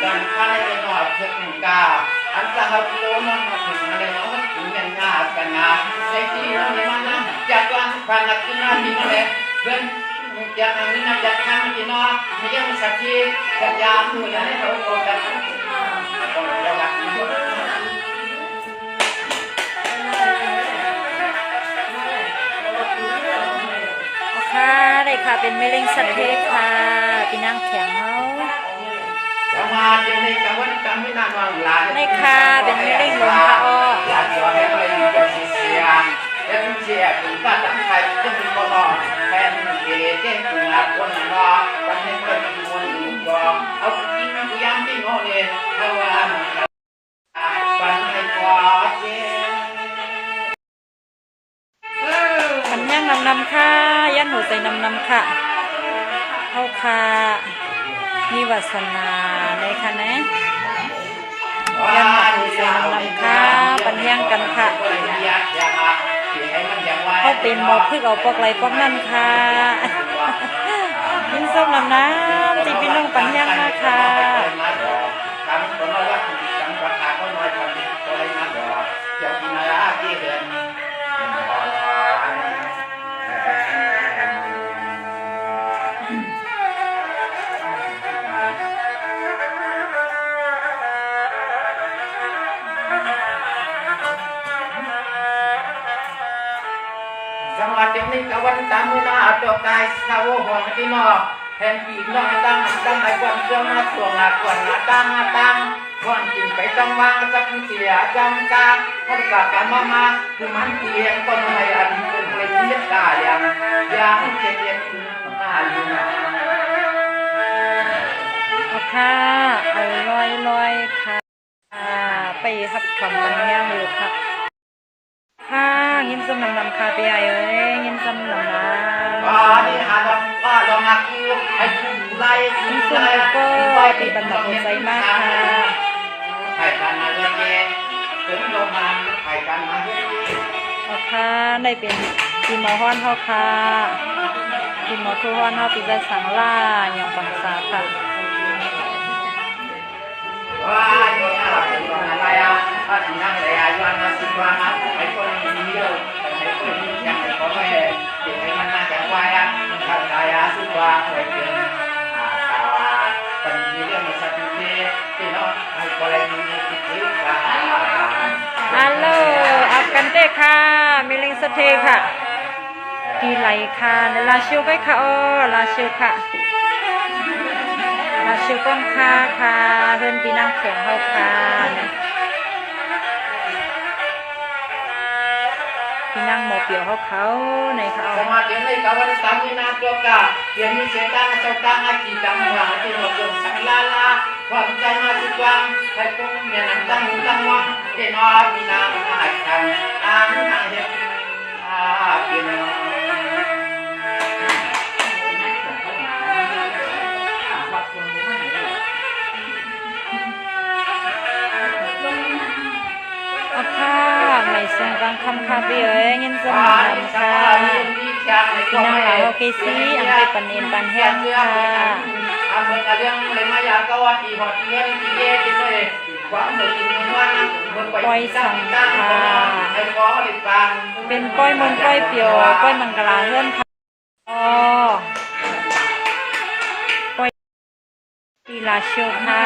กันข้าได้ไปหน่อยเพื่อนกาอันจะเอาโลมันมาถึงอะไรเนาะมันถึงเงินงากันนะในที่เราเนี่ยมันนะจากวันผ่านนักกินน้ำมีอะไรเพื่อนจากนั้นนี่นะจากทางกินน้ำมีเรื่องสักทีจากยามดูอย่างนี้เราโกงกันต้องระวังค่ะได้ค่ะเป็นมะเร็งสัตว์เพศค่ะพี่นางแข็งเขาในค่ะเป็นมะเร็งลมค่ะอ้อขันย่างนำค่ะยันหัวใจนำค่ะเข้าค่ะมีวาสนาในค่ะนะยันหัวใจนำค่ะปัญญางกันค่ะเขาเป็นหมอกพึ่งเอาปอกไหลปอกนั่นค่ะยินส้มน้ำจีพี่น้องปัญญางมากค่ะจังหวัดนี้กวันตามุนาดอกกายสาวหัวที่นอแทนปีน้องตั้งไอ้วันเจ้ามาสวงกวนตั้งวันกินไปจังวางจักเสียจังกาท่านกลับกันมาคือมันเพียงคนให้อันเป็นเพลงเย็ดตาอย่างเย็นหน้าอยู่นะเอาค่ะเอาลอยค่ะไปหับคำปัญญาอยู่ค่ะค่ะยินสมนำค่ะพี่ใหญ่เอ้ยยินสมนำนี่หาลองคือให้คุณไล่ยินสมก็ตีบรรดาหัวใจมากค่ะให้กันมาเยอะแยะถึงโรงงานให้กันมาเยอะเอาค่ะได้เป็นปีหมอฮ้อนเท่าค่ะปีหมอทุฮ้อนเท่าปีได้สังล่าอย่างปังสาค่ะว่านี่เป็นอะไรถ้าถึงนั่งเลยย้อนมาสิบวันนะไอ้คนนี้เยอะไอ้คนนี้ยังไม่พอไม่เด็กให้มันน่าจะวายถ้าใครสิบวันไปเกินข่าวเป็นเรื่องสัตว์ที่น้องไอ้คนนี้คิดกันฮัลโหลอัฟกันเต้ค่ะมิลิงสเตค่ะดีไหลค่ะลาชิวไปค่ะอ้อลาชิวค่ะลาชิวก้องค่ะค่ะเพื่อนพี่นั่งแข็งเขาค่ะพี่นั่งหมอเปียวเขาในเขาสมาธิในkawan kami na doka yang ni setan setan aki tangwa hati ngobong sanglala wang jana subang kai pung yang tang wang kena binang akan ahet akinไม่ส่งกลางคำคาเบียยินสมานค่ะพี่นางหลายโอเคซีอันไปปันเอ็นปันแห้งค่ะก้อยสังค่ะเป็นก้อยมนก้อยเปียวก้อยมังกรเลื่อนค่ะอ๋อก้อยดีลาเชียวค่ะ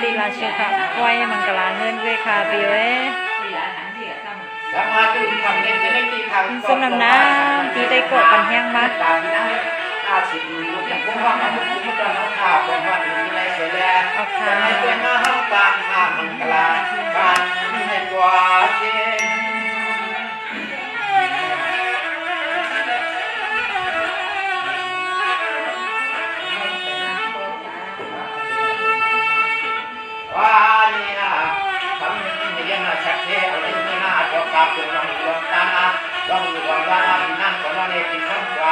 ดีลาเชียวค่ะก้อยมังกรเลื่อนด้วยค่ะเบียวสมน้ำน้ำที่ได้กดปันแห้งมากเอาค่ะลองดูก่อนว่านั่นของเราเนี่ยเป็นข้อควา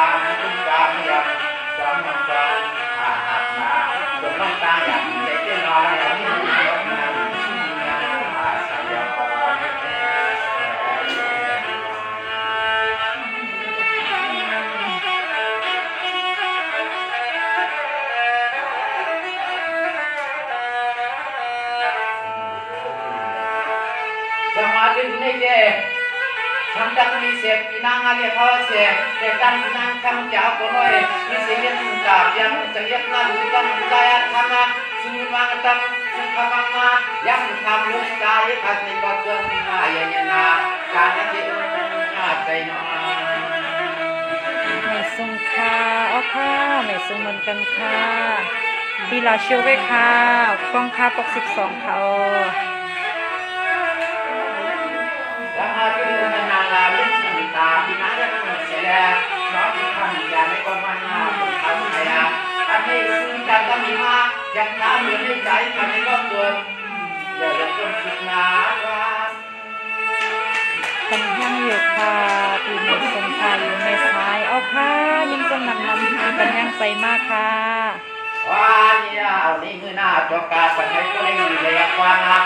ini je sampai kami siap pinang ali kau tekan pinang kamu jauh konoi ini siap minta yang siap nak lupa saya sama semua kita semua yang kamu saya kasih kau ya na karena dia ada ini ไม่ส่งค่ะอ๋อค่ะไม่ส่งเหมือนกันค่ะดีลาเชียวไว้ค่ะกล้องค่ะปก12ค่ะ Jangan mengenal cinta binaya saya Nabi kami jangan kemana bukan saya Kami cinta kami mah yang kami ini cai kami kembun Jangan kemana ปัญญาอยู่ค่ะปีเมษสงค่ะอยู่เมษายเอาค่ะยิ่งจนนำปัญญาใส่มากค่ะ Wah ya ini ngena doka pakai kuning leyak wana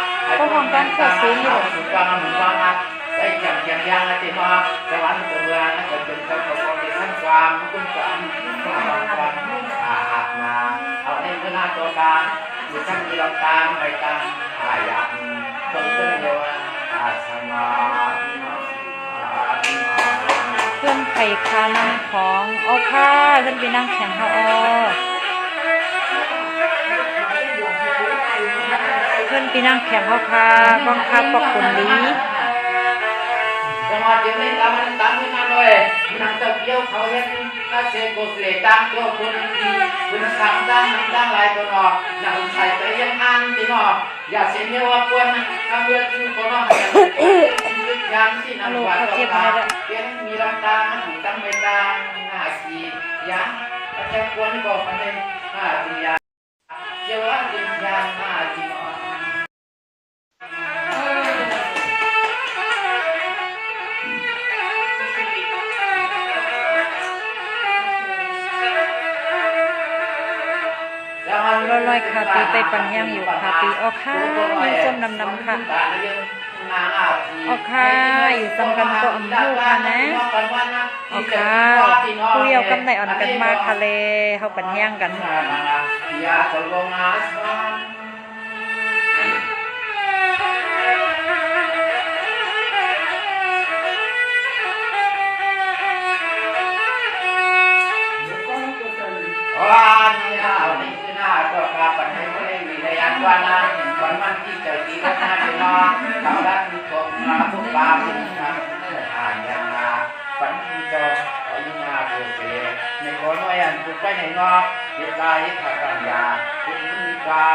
suka banget saya yang hati mah kawan kemudian kebentuk kepolisian kuam kuam nahเอาini ngena doka bisa dilakukan baikkan ayat tentunya asma เพื่อนไข่คานั่งของอ๋อค่ะเพื่อนไปนั่งแข่งเขาอ๋อเพื่อนไปนั่งแข่งเขาค่ะกองคับปอกคนนี้ Sama dia ni taman taman mana nang terbiau kau yang kasih kau seletang kau pun samdang lai kau no nang saya yang an tu no ya senyawa pun kamu tu kau no yang si nang buat kau yang mirang tang betang nasi ya macam pun kau pandai dia jawab dia nasiลอยๆค่ะปีไปปัญญางอยู่ค่ะปีออกค่ะมีส้มดำๆค่ะออกค่ะอยู่จำกันก็อำพูค่ะนะออกค่ะคุยเอากำไหนอ่อนกันมากค่ะเลยเขาปัญญางกันWana, Paman kita tidak ada kaulah hukum hukum batin hanya panjang ayunya boleh. Negono yang bukan yang kita itu akan ya, kita